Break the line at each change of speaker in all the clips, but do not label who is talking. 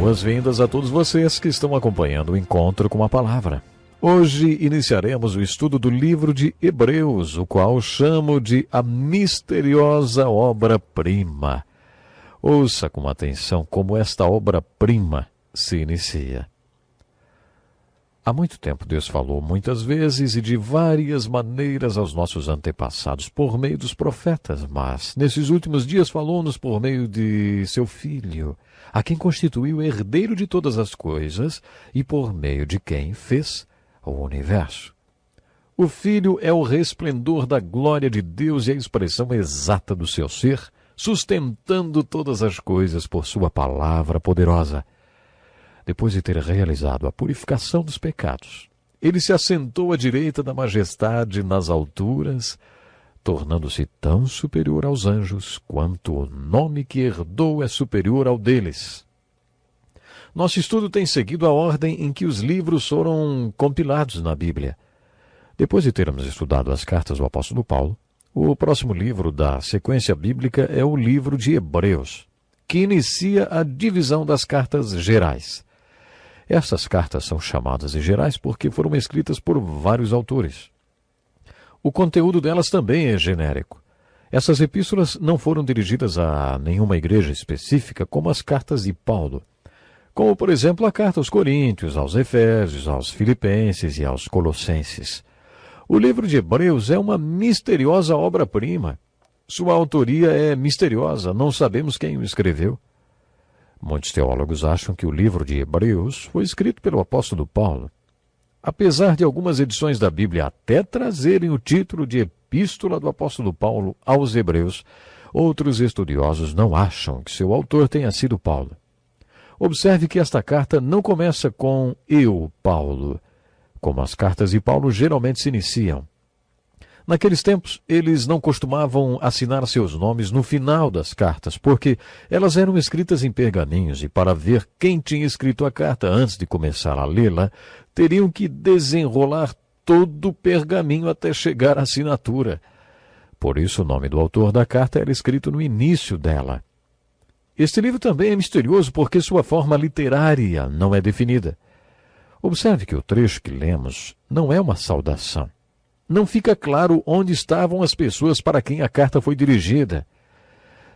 boas-vindas a todos vocês que estão acompanhando o Encontro com a Palavra. Hoje iniciaremos o estudo do livro de Hebreus, o qual chamo de a misteriosa obra-prima. Ouça com atenção como esta obra-prima se inicia. Há muito tempo Deus falou muitas vezes e de várias maneiras aos nossos antepassados por meio dos profetas, mas nesses últimos dias falou-nos por meio de seu Filho, a quem constituiu herdeiro de todas as coisas e por meio de quem fez o universo. O Filho é o resplendor da glória de Deus e a expressão exata do seu ser, sustentando todas as coisas por sua palavra poderosa. Depois de ter realizado a purificação dos pecados, ele se assentou à direita da majestade nas alturas, tornando-se tão superior aos anjos quanto o nome que herdou é superior ao deles. Nosso estudo tem seguido a ordem em que os livros foram compilados na Bíblia. Depois de termos estudado as cartas do apóstolo Paulo, o próximo livro da sequência bíblica é o livro de Hebreus, que inicia a divisão das cartas gerais. Estas cartas são chamadas de gerais porque foram escritas por vários autores. O conteúdo delas também é genérico. Essas epístolas não foram dirigidas a nenhuma igreja específica como as cartas de Paulo, como, por exemplo, a carta aos Coríntios, aos Efésios, aos Filipenses e aos Colossenses. O livro de Hebreus é uma misteriosa obra-prima. Sua autoria é misteriosa, não sabemos quem o escreveu. Muitos teólogos acham que o livro de Hebreus foi escrito pelo apóstolo Paulo. Apesar de algumas edições da Bíblia até trazerem o título de Epístola do apóstolo Paulo aos Hebreus, outros estudiosos não acham que seu autor tenha sido Paulo. Observe que esta carta não começa com eu, Paulo, como as cartas de Paulo geralmente se iniciam. Naqueles tempos, eles não costumavam assinar seus nomes no final das cartas, porque elas eram escritas em pergaminhos e para ver quem tinha escrito a carta antes de começar a lê-la, teriam que desenrolar todo o pergaminho até chegar à assinatura. Por isso, o nome do autor da carta era escrito no início dela. Este livro também é misterioso porque sua forma literária não é definida. Observe que o trecho que lemos não é uma saudação. Não fica claro onde estavam as pessoas para quem a carta foi dirigida.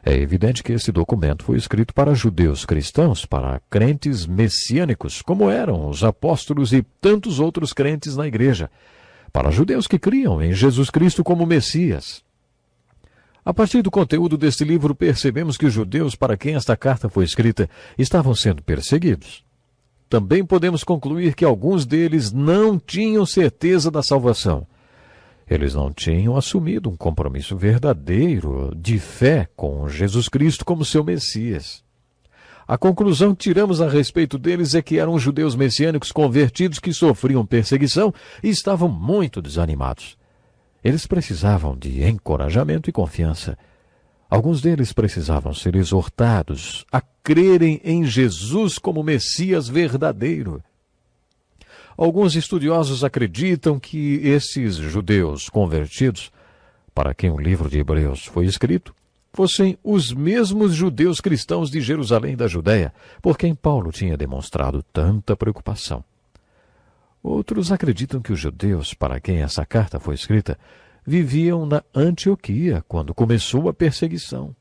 É evidente que esse documento foi escrito para judeus cristãos, para crentes messiânicos, como eram os apóstolos e tantos outros crentes na igreja, para judeus que criam em Jesus Cristo como Messias. A partir do conteúdo deste livro, percebemos que os judeus para quem esta carta foi escrita estavam sendo perseguidos. Também podemos concluir que alguns deles não tinham certeza da salvação. Eles não tinham assumido um compromisso verdadeiro de fé com Jesus Cristo como seu Messias. A conclusão que tiramos a respeito deles é que eram judeus messiânicos convertidos que sofriam perseguição e estavam muito desanimados. Eles precisavam de encorajamento e confiança. Alguns deles precisavam ser exortados a crerem em Jesus como Messias verdadeiro. Alguns estudiosos acreditam que esses judeus convertidos, para quem o livro de Hebreus foi escrito, fossem os mesmos judeus cristãos de Jerusalém da Judéia, por quem Paulo tinha demonstrado tanta preocupação. Outros acreditam que os judeus, para quem essa carta foi escrita, viviam na Antioquia quando começou a perseguição.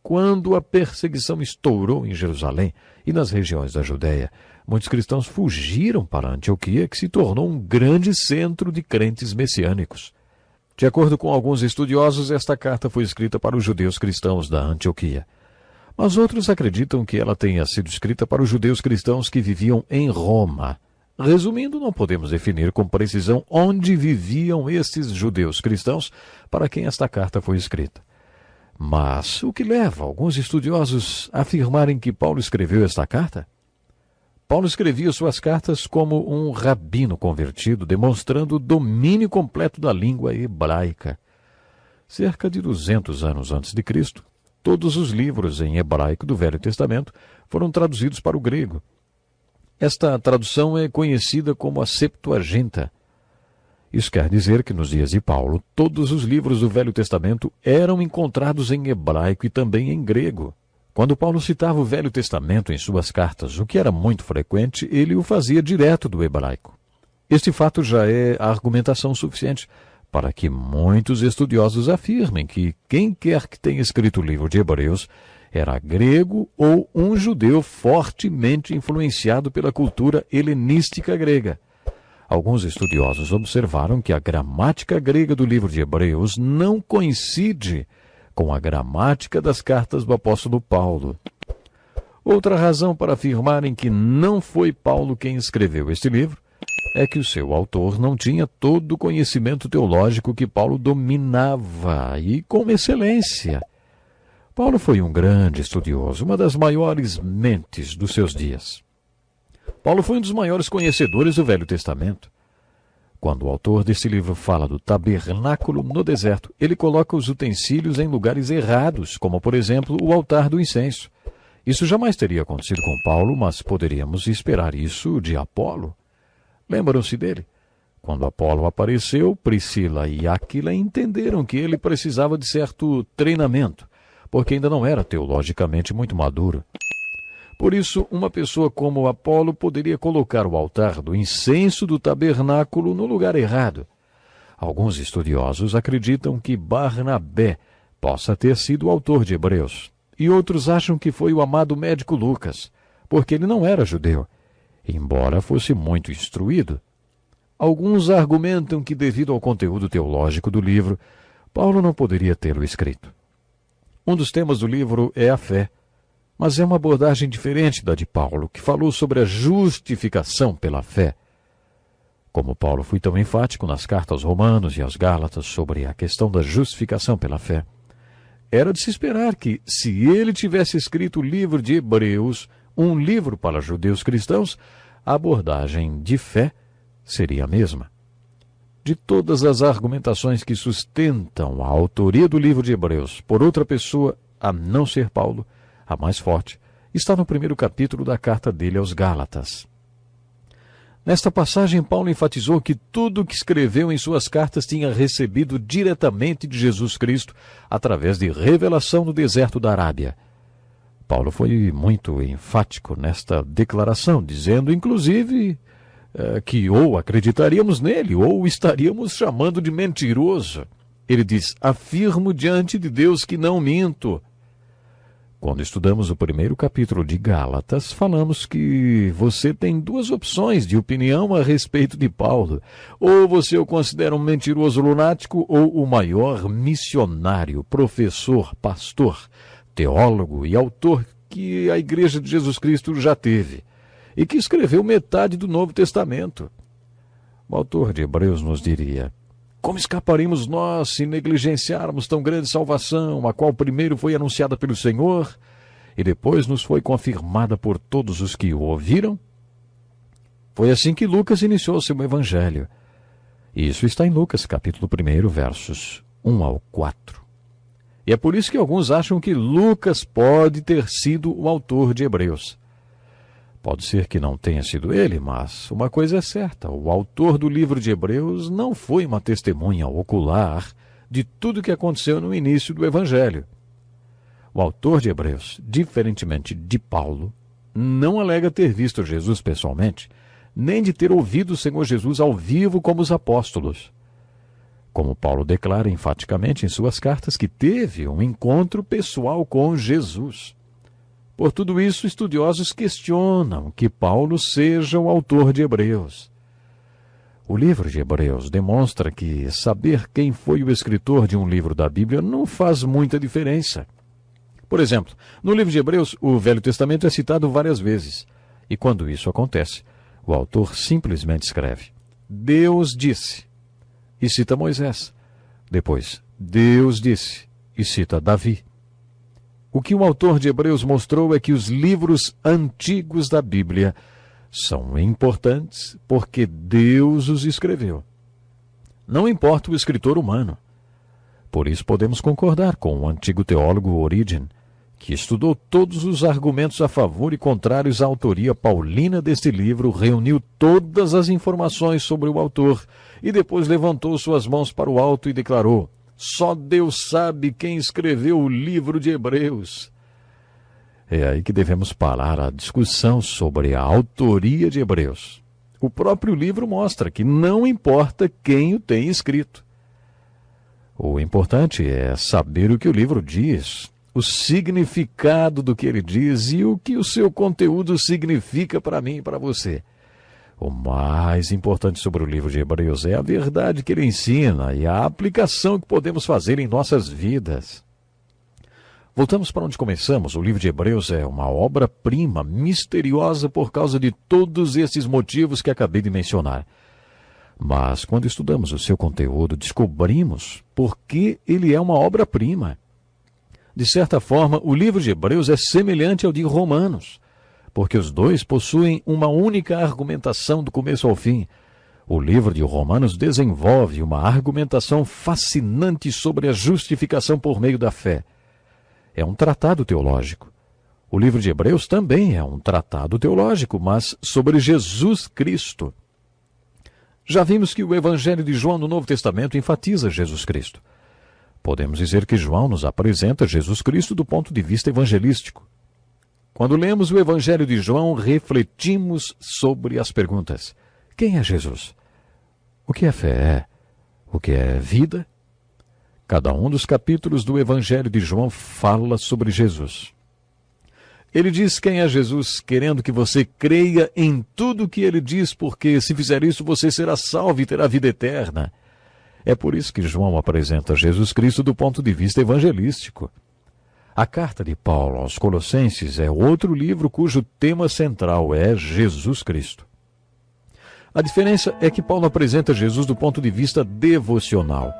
Quando a perseguição estourou em Jerusalém e nas regiões da Judéia, muitos cristãos fugiram para Antioquia, que se tornou um grande centro de crentes messiânicos. De acordo com alguns estudiosos, esta carta foi escrita para os judeus cristãos da Antioquia. Mas outros acreditam que ela tenha sido escrita para os judeus cristãos que viviam em Roma. Resumindo, não podemos definir com precisão onde viviam estes judeus cristãos para quem esta carta foi escrita. Mas o que leva alguns estudiosos a afirmarem que Paulo escreveu esta carta? Paulo escrevia suas cartas como um rabino convertido, demonstrando o domínio completo da língua hebraica. Cerca de 200 anos antes de Cristo, todos os livros em hebraico do Velho Testamento foram traduzidos para o grego. Esta tradução é conhecida como a Septuaginta. Isso quer dizer que nos dias de Paulo, todos os livros do Velho Testamento eram encontrados em hebraico e também em grego, Quando Paulo citava o Velho Testamento em suas cartas, o que era muito frequente, ele o fazia direto do hebraico. Este fato já é argumentação suficiente para que muitos estudiosos afirmem que quem quer que tenha escrito o livro de Hebreus era grego ou um judeu fortemente influenciado pela cultura helenística grega. Alguns estudiosos observaram que a gramática grega do livro de Hebreus não coincide com a gramática das cartas do apóstolo Paulo. Outra razão para afirmarem que não foi Paulo quem escreveu este livro é que o seu autor não tinha todo o conhecimento teológico que Paulo dominava, e com excelência. Paulo foi um grande estudioso, uma das maiores mentes dos seus dias. Paulo foi um dos maiores conhecedores do Velho Testamento. Quando o autor deste livro fala do tabernáculo no deserto, ele coloca os utensílios em lugares errados, como, por exemplo, o altar do incenso. Isso jamais teria acontecido com Paulo, mas poderíamos esperar isso de Apolo. Lembram-se dele? Quando Apolo apareceu, Priscila e Áquila entenderam que ele precisava de certo treinamento, porque ainda não era teologicamente muito maduro. Por isso, uma pessoa como Apolo poderia colocar o altar do incenso do tabernáculo no lugar errado. Alguns estudiosos acreditam que Barnabé possa ter sido o autor de Hebreus, e outros acham que foi o amado médico Lucas, porque ele não era judeu, embora fosse muito instruído. Alguns argumentam que, devido ao conteúdo teológico do livro, Paulo não poderia tê-lo escrito. Um dos temas do livro é a fé, mas é uma abordagem diferente da de Paulo, que falou sobre a justificação pela fé. Como Paulo foi tão enfático nas cartas aos Romanos e aos Gálatas sobre a questão da justificação pela fé, era de se esperar que, se ele tivesse escrito o livro de Hebreus, um livro para judeus cristãos, a abordagem de fé seria a mesma. De todas as argumentações que sustentam a autoria do livro de Hebreus por outra pessoa, a não ser Paulo, a mais forte, está no primeiro capítulo da carta dele aos Gálatas. Nesta passagem, Paulo enfatizou que tudo o que escreveu em suas cartas tinha recebido diretamente de Jesus Cristo através de revelação no deserto da Arábia. Paulo foi muito enfático nesta declaração, dizendo, inclusive, que ou acreditaríamos nele, ou estaríamos chamando de mentiroso. Ele diz, afirmo diante de Deus que não minto. Quando estudamos o primeiro capítulo de Gálatas, falamos que você tem duas opções de opinião a respeito de Paulo. Ou você o considera um mentiroso lunático, ou o maior missionário, professor, pastor, teólogo e autor que a Igreja de Jesus Cristo já teve, e que escreveu metade do Novo Testamento. O autor de Hebreus nos diria, como escaparemos nós se negligenciarmos tão grande salvação, a qual primeiro foi anunciada pelo Senhor, e depois nos foi confirmada por todos os que o ouviram? Foi assim que Lucas iniciou seu evangelho. Isso está em Lucas, capítulo 1, versos 1 ao 4. E é por isso que alguns acham que Lucas pode ter sido o autor de Hebreus. Pode ser que não tenha sido ele, mas uma coisa é certa, o autor do livro de Hebreus não foi uma testemunha ocular de tudo o que aconteceu no início do Evangelho. O autor de Hebreus, diferentemente de Paulo, não alega ter visto Jesus pessoalmente, nem de ter ouvido o Senhor Jesus ao vivo como os apóstolos. Como Paulo declara enfaticamente em suas cartas que teve um encontro pessoal com Jesus. Por tudo isso, estudiosos questionam que Paulo seja o autor de Hebreus. O livro de Hebreus demonstra que saber quem foi o escritor de um livro da Bíblia não faz muita diferença. Por exemplo, no livro de Hebreus, o Velho Testamento é citado várias vezes. E quando isso acontece, o autor simplesmente escreve, Deus disse, e cita Moisés. Depois, Deus disse, e cita Davi. O que o autor de Hebreus mostrou é que os livros antigos da Bíblia são importantes porque Deus os escreveu. Não importa o escritor humano. Por isso podemos concordar com o antigo teólogo Origen, que estudou todos os argumentos a favor e contrários à autoria paulina deste livro, reuniu todas as informações sobre o autor e depois levantou suas mãos para o alto e declarou, só Deus sabe quem escreveu o livro de Hebreus. É aí que devemos parar a discussão sobre a autoria de Hebreus. O próprio livro mostra que não importa quem o tenha escrito. O importante é saber o que o livro diz, o significado do que ele diz e o que o seu conteúdo significa para mim e para você. O mais importante sobre o livro de Hebreus é a verdade que ele ensina e a aplicação que podemos fazer em nossas vidas. Voltamos para onde começamos. O livro de Hebreus é uma obra-prima, misteriosa por causa de todos esses motivos que acabei de mencionar. Mas, quando estudamos o seu conteúdo, descobrimos por que ele é uma obra-prima. De certa forma, o livro de Hebreus é semelhante ao de Romanos, porque os dois possuem uma única argumentação do começo ao fim. O livro de Romanos desenvolve uma argumentação fascinante sobre a justificação por meio da fé. É um tratado teológico. O livro de Hebreus também é um tratado teológico, mas sobre Jesus Cristo. Já vimos que o Evangelho de João no Novo Testamento enfatiza Jesus Cristo. Podemos dizer que João nos apresenta Jesus Cristo do ponto de vista evangelístico. Quando lemos o Evangelho de João, refletimos sobre as perguntas. Quem é Jesus? O que é fé? O que é vida? Cada um dos capítulos do Evangelho de João fala sobre Jesus. Ele diz quem é Jesus, querendo que você creia em tudo o que ele diz, porque se fizer isso você será salvo e terá vida eterna. É por isso que João apresenta Jesus Cristo do ponto de vista evangelístico. A carta de Paulo aos Colossenses é outro livro cujo tema central é Jesus Cristo. A diferença é que Paulo apresenta Jesus do ponto de vista devocional.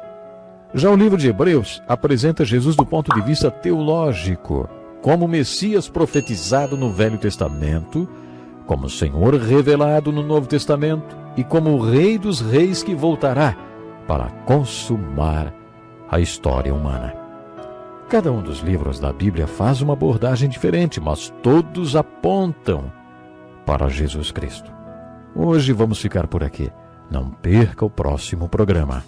Já o livro de Hebreus apresenta Jesus do ponto de vista teológico, como Messias profetizado no Velho Testamento, como Senhor revelado no Novo Testamento e como o Rei dos Reis que voltará para consumar a história humana. Cada um dos livros da Bíblia faz uma abordagem diferente, mas todos apontam para Jesus Cristo. Hoje vamos ficar por aqui. Não perca o próximo programa.